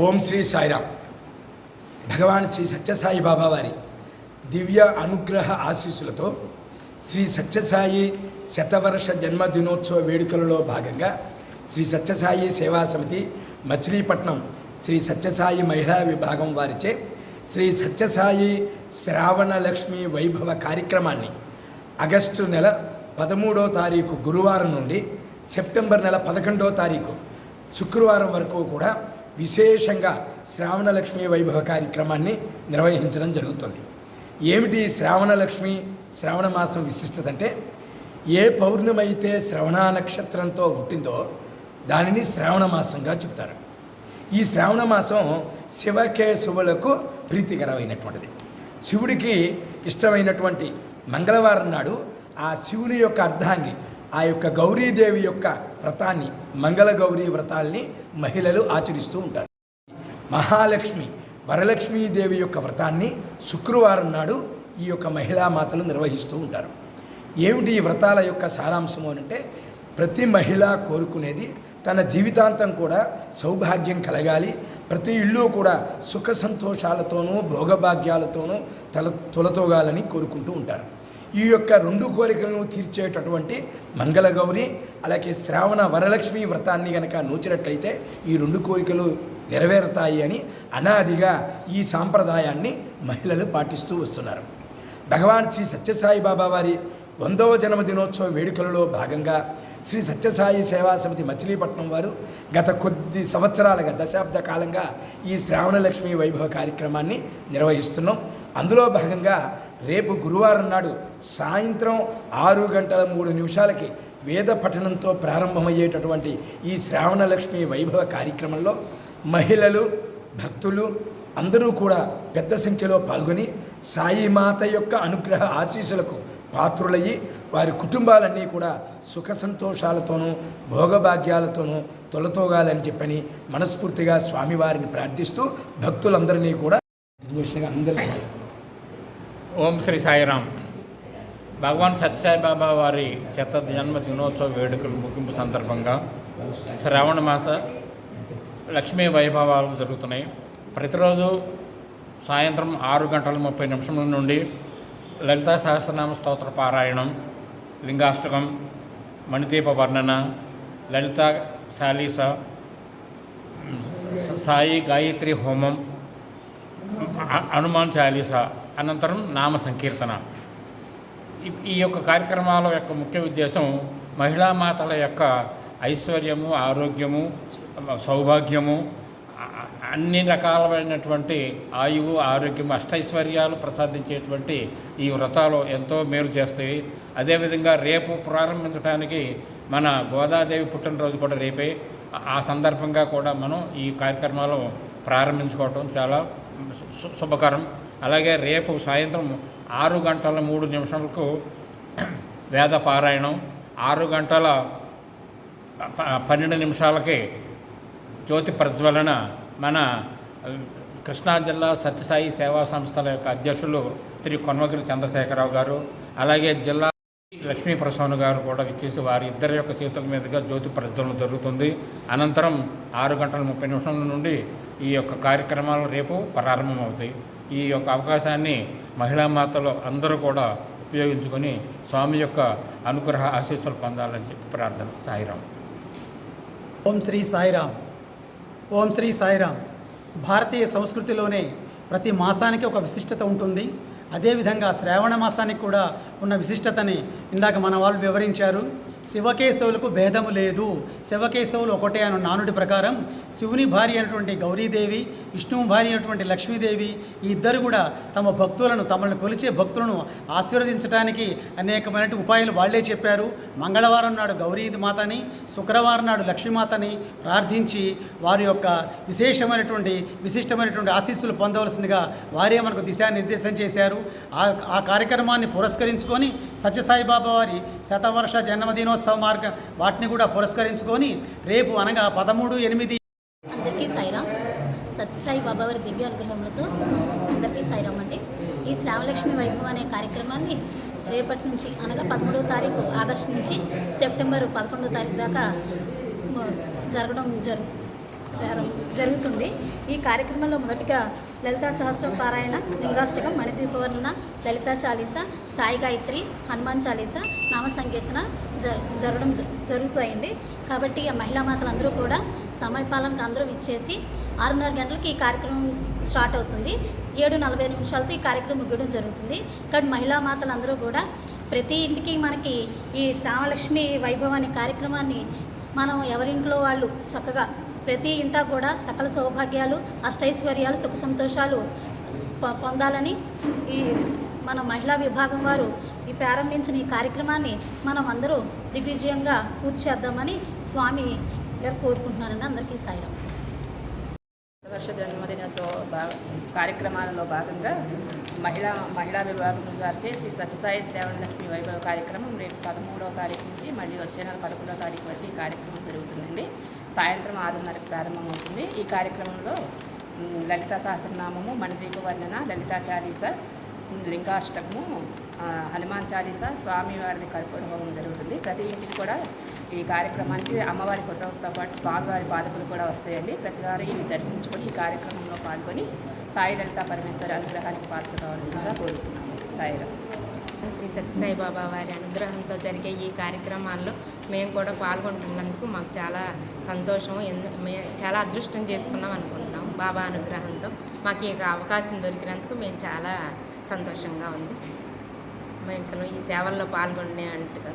ఓం శ్రీ సాయిరామ్. భగవాన్ శ్రీ సత్యసాయి బాబా వారి దివ్య అనుగ్రహ ఆశీస్సులతో శ్రీ సత్యసాయి శతవర్ష జన్మదినోత్సవ వేడుకలలో భాగంగా శ్రీ సత్యసాయి సేవా సమితి మచిలీపట్నం శ్రీ సత్యసాయి మహిళా విభాగం వారిచే శ్రీ సత్యసాయి శ్రావణ లక్ష్మి వైభవ కార్యక్రమాన్ని ఆగస్టు నెల 13వ తారీఖు గురువారం నుండి సెప్టెంబర్ నెల 11వ తారీఖు శుక్రవారం వరకు కూడా విశేషంగా శ్రావణ లక్ష్మి వైభవ కార్యక్రమాన్ని నిర్వహించడం జరుగుతుంది. ఏమిటి శ్రావణ లక్ష్మి శ్రావణ మాసం విశిష్టత అంటే, ఏ పౌర్ణమి అయితే శ్రవణ నక్షత్రంతో పుట్టిందో దానిని శ్రావణ మాసంగా చెప్తారు. ఈ శ్రావణ మాసం శివకేశవులకు ప్రీతికరమైనటువంటిది. శివుడికి ఇష్టమైనటువంటి మంగళవారం నాడు ఆ శివుని యొక్క అర్ధాంగి ఆ యొక్క గౌరీదేవి యొక్క వ్రతాన్ని, మంగళ గౌరీ వ్రతాల్ని మహిళలు ఆచరిస్తూ ఉంటారు. మహాలక్ష్మి వరలక్ష్మీదేవి యొక్క వ్రతాన్ని శుక్రవారం నాడు ఈ యొక్క మహిళా మాతలు నిర్వహిస్తూ ఉంటారు. ఏమిటి ఈ వ్రతాల యొక్క సారాంశము అంటే, ప్రతి మహిళ కోరుకునేది తన జీవితాంతం కూడా సౌభాగ్యం కలగాలి, ప్రతి ఇల్లు కూడా సుఖ సంతోషాలతోనూ భోగభాగ్యాలతోనూ తొలతోగాలని కోరుకుంటూ ఉంటారు. ఈ యొక్క రెండు కోరికలను తీర్చేటటువంటి మంగళగౌరి అలాగే శ్రావణ వరలక్ష్మి వ్రతాన్ని కనుక నూచినట్లయితే ఈ రెండు కోరికలు నెరవేరుతాయి అని అనాదిగా ఈ సాంప్రదాయాన్ని మహిళలు పాటిస్తూ వస్తున్నారు. భగవాన్ శ్రీ సత్యసాయి బాబా వారి 100వ జన్మదినోత్సవ వేడుకలలో భాగంగా శ్రీ సత్యసాయి సేవా సమితి మచిలీపట్నం వారు గత కొద్ది సంవత్సరాలుగా దశాబ్ద కాలంగా ఈ శ్రావణ లక్ష్మి వైభవ కార్యక్రమాన్ని నిర్వహిస్తున్నాం. అందులో భాగంగా రేపు గురువారం నాడు సాయంత్రం 6:03 వేద పఠనంతో ప్రారంభమయ్యేటటువంటి ఈ శ్రావణ లక్ష్మి వైభవ కార్యక్రమంలో మహిళలు, భక్తులు అందరూ కూడా పెద్ద సంఖ్యలో పాల్గొని సాయిమాత యొక్క అనుగ్రహ ఆశీస్సులకు పాత్రులయ్యి వారి కుటుంబాలన్నీ కూడా సుఖ సంతోషాలతోనూ భోగభాగ్యాలతోనూ తొలతోగాలని చెప్పని మనస్ఫూర్తిగా స్వామివారిని ప్రార్థిస్తూ భక్తులందరినీ కూడా అందరికీ ఓం శ్రీ సాయిరామ్. భగవాన్ సత్యసాయి బాబా వారి జన్మదినోత్సవ వేడుకల ముగింపు సందర్భంగా శ్రావణ మాస లక్ష్మీ వైభవాలు జరుగుతున్నాయి. ప్రతిరోజు సాయంత్రం 6:30 నుండి లలితా సహస్రనామ స్తోత్ర పారాయణం, లింగాష్టకం, మణిదీప వర్ణన, లలిత శాలీస, సాయి గాయత్రి హోమం, హనుమాన్ చాలీస, అనంతరం నామ సంకీర్తన. ఈ యొక్క కార్యక్రమాల యొక్క ముఖ్య ఉద్దేశం మహిళా మాతల యొక్క ఐశ్వర్యము, ఆరోగ్యము, సౌభాగ్యము, అన్ని రకాలైనటువంటి ఆయువు, ఆరోగ్యము, అష్టైశ్వర్యాలు ప్రసాదించేటువంటి ఈ వ్రతాలు ఎంతో మేలు చేస్తాయి. అదేవిధంగా రేపు ప్రారంభించడానికి మన గోదాదేవి పుట్టినరోజు కూడా రేపే. ఆ సందర్భంగా కూడా మనం ఈ కార్యక్రమాలు ప్రారంభించుకోవటం చాలా శుభకరం. అలాగే రేపు సాయంత్రం 6:03 వేద పారాయణం, 6:12 జ్యోతి ప్రజ్వలన మన కృష్ణా జిల్లా సత్యసాయి సేవా సంస్థల యొక్క అధ్యక్షులు శ్రీ కొన్మగిరి చంద్రశేఖరరావు గారు, అలాగే జిల్లా లక్ష్మీ ప్రసన్న గారు కూడా ఇచ్చేసి వారి ఇద్దరి యొక్క చేతుల మీదుగా జ్యోతి ప్రజ్వలన జరుగుతుంది. అనంతరం 6:30 నుండి ఈ యొక్క కార్యక్రమాలు రేపు ప్రారంభమవుతాయి. ఈ యొక్క అవకాశాన్ని మహిళా మాతలు అందరూ కూడా ఉపయోగించుకొని స్వామి యొక్క అనుగ్రహ ఆశీస్సులు పొందాలని చెప్పి ప్రార్థన. సాయిరామ్. ఓం శ్రీ సాయిరామ్. ఓం శ్రీ సాయిరామ్. భారతీయ సంస్కృతిలోనే ప్రతి మాసానికి ఒక విశిష్టత ఉంటుంది. అదేవిధంగా శ్రావణ మాసానికి కూడా ఉన్న విశిష్టతని ఇందాక మన వాళ్ళు వివరించారు. శివకేశవులకు భేదము లేదు, శివకేశవులు ఒకటే అన్న నానుడి ప్రకారం శివుని భార్య అయినటువంటి గౌరీదేవి, విష్ణువు భార్య అయినటువంటి లక్ష్మీదేవి ఈ ఇద్దరు కూడా తమ భక్తులను, తమను కొలిచే భక్తులను ఆశీర్వదించడానికి అనేకమైన ఉపాయాలు వాళ్లే చెప్పారు. మంగళవారం నాడు గౌరీ మాతని, శుక్రవారం నాడు లక్ష్మీమాతని ప్రార్థించి వారి యొక్క విశిష్టమైనటువంటి ఆశీస్సులు పొందవలసిందిగా వారే మనకు దిశానిర్దేశం చేశారు. ఆ కార్యక్రమాన్ని పురస్కరించుకొని సత్యసాయిబాబా వారి శతవర్ష జన్మదినోత్సవ వాటిని కూడా పురస్కరించుకొని రేపు అనగా 13/8 అందరికీ సాయిరామ్. సత్యసాయి బాబా వారి దివ్య అనుగ్రహములతో అందరికీ సాయిరామ్ అండి. ఈ శ్రావణలక్ష్మి వైభవం అనే కార్యక్రమాన్ని రేపటి నుంచి అనగా 13వ తారీఖు ఆగస్టు నుంచి సెప్టెంబర్ 11వ తారీఖు దాకా జరగడం జరుగుతుంది. ఈ కార్యక్రమంలో మొదటిగా లలితా సహస్ర పారాయణ, లింగాష్టకం, మణిద్వీపవర్ణన, లలితా చాలీస, సాయి గాయత్రి, హనుమాన్ చాలీస, నామ సంకీర్తన జరుగుతాయండి. కాబట్టి ఆ మహిళా మాతలందరూ కూడా సమయపాలనకు అందరూ ఇచ్చేసి 6:30 గంటలకి ఈ కార్యక్రమం స్టార్ట్ అవుతుంది. 7:40 ఈ కార్యక్రమం ముగ్గడం జరుగుతుంది. కాబట్టి మహిళా మాతలందరూ కూడా ప్రతి ఇంటికి మనకి ఈ శ్రావణలక్ష్మి వైభవం అనే కార్యక్రమాన్ని మనం ఎవరింట్లో వాళ్ళు చక్కగా ప్రతి ఇంటా కూడా సకల సౌభాగ్యాలు, అష్టైశ్వర్యాలు, సుఖ సంతోషాలు పొందాలని ఈ మన మహిళా విభాగం వారు ఈ ప్రారంభించిన ఈ కార్యక్రమాన్ని మనం అందరూ దిగ్విజయంగా పూర్తి చేద్దామని స్వామి గారు కోరుకుంటున్నారండి. అందరికీ సాయిరాం. వర్ష జన్మదినోత్సవ కార్యక్రమాలలో భాగంగా మహిళా విభాగం వారిచే శ్రీ సత్యసాయి శ్రావణలక్ష్మి వైభవ కార్యక్రమం రేపు 13వ తారీఖు నుంచి మళ్ళీ వచ్చే నెల 11వ తారీఖు వరకు ఈ కార్యక్రమం జరుగుతుందండి. సాయంత్రం 6:30కి ప్రారంభమవుతుంది. ఈ కార్యక్రమంలో లలితా సహస్రనామము, మణిదీప వర్ణన, లలితా చాలీస, లింగాష్టకము, హనుమాన్ చాలీస, స్వామివారిది కర్పూర హోమం జరుగుతుంది. ప్రతి ఇంటికి కూడా ఈ కార్యక్రమానికి అమ్మవారి ఫోటోతో పాటు స్వామివారి పాదకులు కూడా వస్తాయండి. ప్రతివారు ఇవి దర్శించుకొని ఈ కార్యక్రమంలో పాల్గొని సాయి లలితా పరమేశ్వరి అనుగ్రహానికి పాత్ర కావాల్సిందిగా కోరుతున్నాము. సాయిరాం. శ్రీ సత్యసాయి బాబా వారి అనుగ్రహంతో జరిగే ఈ కార్యక్రమాల్లో మేము కూడా పాల్గొంటున్నందుకు మాకు చాలా సంతోషం, చాలా అదృష్టం చేసుకున్నాం అనుకుంటున్నాం. బాబా అనుగ్రహంతో మాకు ఈ అవకాశం దొరికినందుకు మేము చాలా సంతోషంగా ఉంది. మేము ఈ సేవల్లో పాల్గొనే అంటుగా